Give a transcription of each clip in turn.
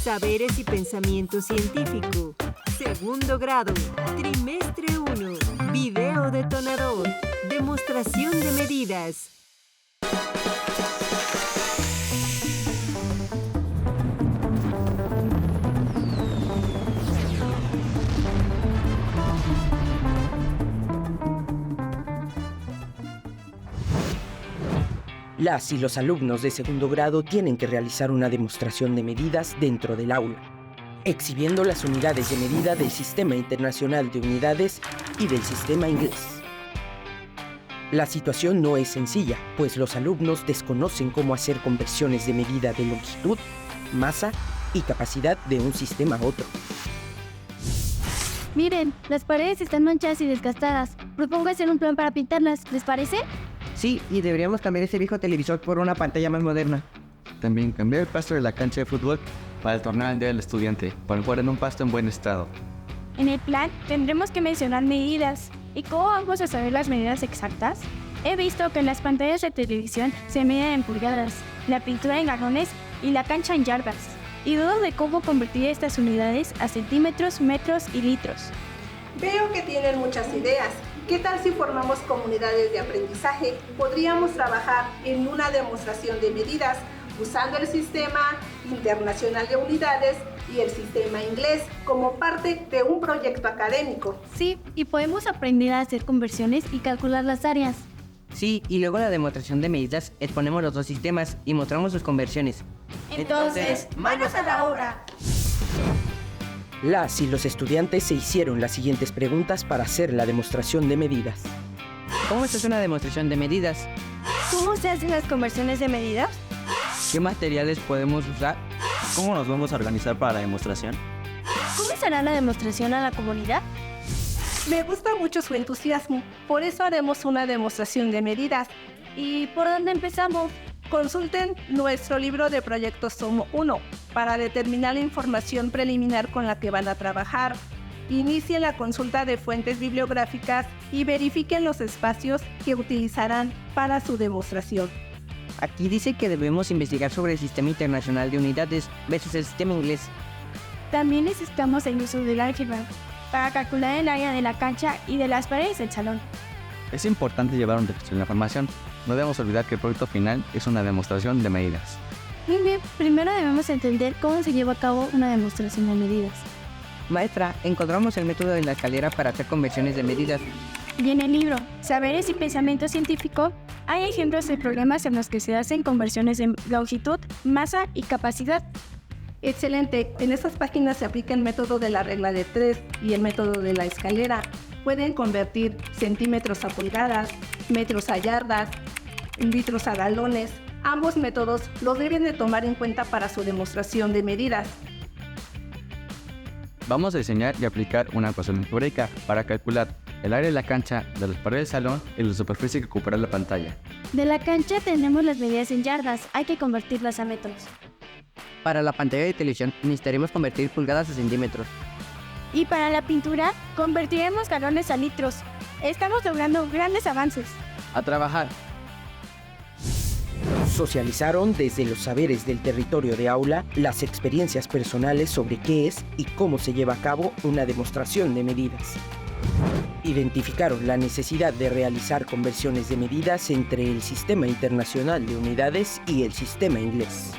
Saberes y pensamiento científico. Segundo grado. Trimestre 1. Video detonador. Demostración de medidas. Las y los alumnos de segundo grado tienen que realizar una demostración de medidas dentro del aula, exhibiendo las unidades de medida del Sistema Internacional de Unidades y del Sistema Inglés. La situación no es sencilla, pues los alumnos desconocen cómo hacer conversiones de medida de longitud, masa y capacidad de un sistema a otro. Miren, las paredes están manchadas y desgastadas. Propongo hacer un plan para pintarlas, ¿les parece? Sí, y deberíamos cambiar ese viejo televisor por una pantalla más moderna. También cambiar el pasto de la cancha de fútbol para el torneo del Día del Estudiante, para jugar en un pasto en buen estado. En el plan tendremos que mencionar medidas. ¿Y cómo vamos a saber las medidas exactas? He visto que en las pantallas de televisión se miden en pulgadas, la pintura en galones y la cancha en yardas. Y dudo de cómo convertir estas unidades a centímetros, metros y litros. Veo que tienen muchas ideas. ¿Qué tal si formamos comunidades de aprendizaje? Podríamos trabajar en una demostración de medidas usando el Sistema Internacional de Unidades y el Sistema Inglés como parte de un proyecto académico. Sí, y podemos aprender a hacer conversiones y calcular las áreas. Sí, y luego en la demostración de medidas exponemos los dos sistemas y mostramos sus conversiones. Entonces, manos a la obra. Las y los estudiantes se hicieron las siguientes preguntas para hacer la demostración de medidas. ¿Cómo se hace una demostración de medidas? ¿Cómo se hacen las conversiones de medidas? ¿Qué materiales podemos usar? ¿Cómo nos vamos a organizar para la demostración? ¿Cómo será la demostración a la comunidad? Me gusta mucho su entusiasmo, por eso haremos una demostración de medidas. ¿Y por dónde empezamos? Consulten nuestro libro de proyectos Tomo 1 para determinar la información preliminar con la que van a trabajar. Inicien la consulta de fuentes bibliográficas y verifiquen los espacios que utilizarán para su demostración. Aquí dice que debemos investigar sobre el Sistema Internacional de Unidades versus el Sistema Inglés. También necesitamos el uso del álgebra para calcular el área de la cancha y de las paredes del salón. Es importante llevar un registro de la información. No debemos olvidar que el producto final es una demostración de medidas. Muy bien, primero debemos entender cómo se lleva a cabo una demostración de medidas. Maestra, encontramos el método de la escalera para hacer conversiones de medidas. Y en el libro Saberes y Pensamiento Científico hay ejemplos de problemas en los que se hacen conversiones de longitud, masa y capacidad. Excelente, en estas páginas se aplica el método de la regla de 3 y el método de la escalera. Pueden convertir centímetros a pulgadas, metros a yardas, litros a galones. Ambos métodos los deben de tomar en cuenta para su demostración de medidas. Vamos a diseñar y aplicar una ecuación algebraica para calcular el área de la cancha, de las paredes del salón y la superficie que ocupará la pantalla. De la cancha tenemos las medidas en yardas, hay que convertirlas a metros. Para la pantalla de televisión necesitaremos convertir pulgadas a centímetros. Y para la pintura convertiremos galones a litros. Estamos logrando grandes avances. ¡A trabajar! Socializaron desde los saberes del territorio de aula las experiencias personales sobre qué es y cómo se lleva a cabo una demostración de medidas. Identificaron la necesidad de realizar conversiones de medidas entre el Sistema Internacional de Unidades y el Sistema Inglés.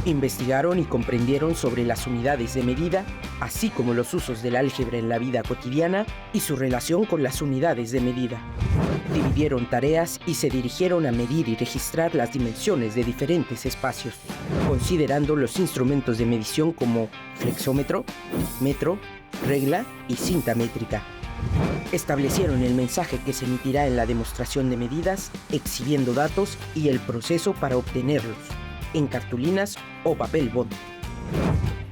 Investigaron y comprendieron sobre las unidades de medida, así como los usos del álgebra en la vida cotidiana y su relación con las unidades de medida. Dividieron tareas y se dirigieron a medir y registrar las dimensiones de diferentes espacios, considerando los instrumentos de medición como flexómetro, metro, regla y cinta métrica. Establecieron el mensaje que se emitirá en la demostración de medidas, exhibiendo datos y el proceso para obtenerlos, en cartulinas o papel bond.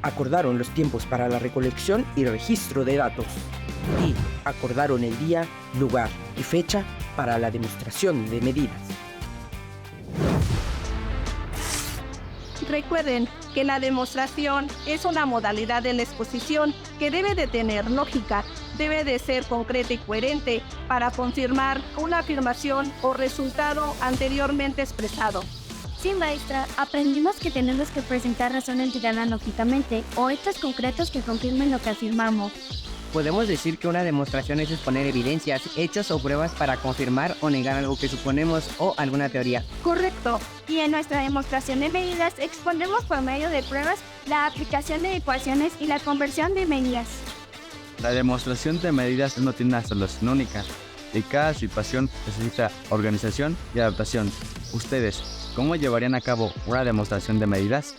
Acordaron los tiempos para la recolección y registro de datos. Y acordaron el día, lugar y fecha para la demostración de medidas. Recuerden que la demostración es una modalidad de la exposición que debe de tener lógica, debe de ser concreta y coherente para confirmar una afirmación o resultado anteriormente expresado. Sí, maestra, aprendimos que tenemos que presentar razones que ganan lógicamente o hechos concretos que confirmen lo que afirmamos. Podemos decir que una demostración es exponer evidencias, hechos o pruebas para confirmar o negar algo que suponemos o alguna teoría. Correcto. Y en nuestra demostración de medidas expondremos por medio de pruebas la aplicación de ecuaciones y la conversión de medidas. La demostración de medidas no tiene una solución única y cada situación necesita organización y adaptación. Ustedes, ¿cómo llevarían a cabo una demostración de medidas?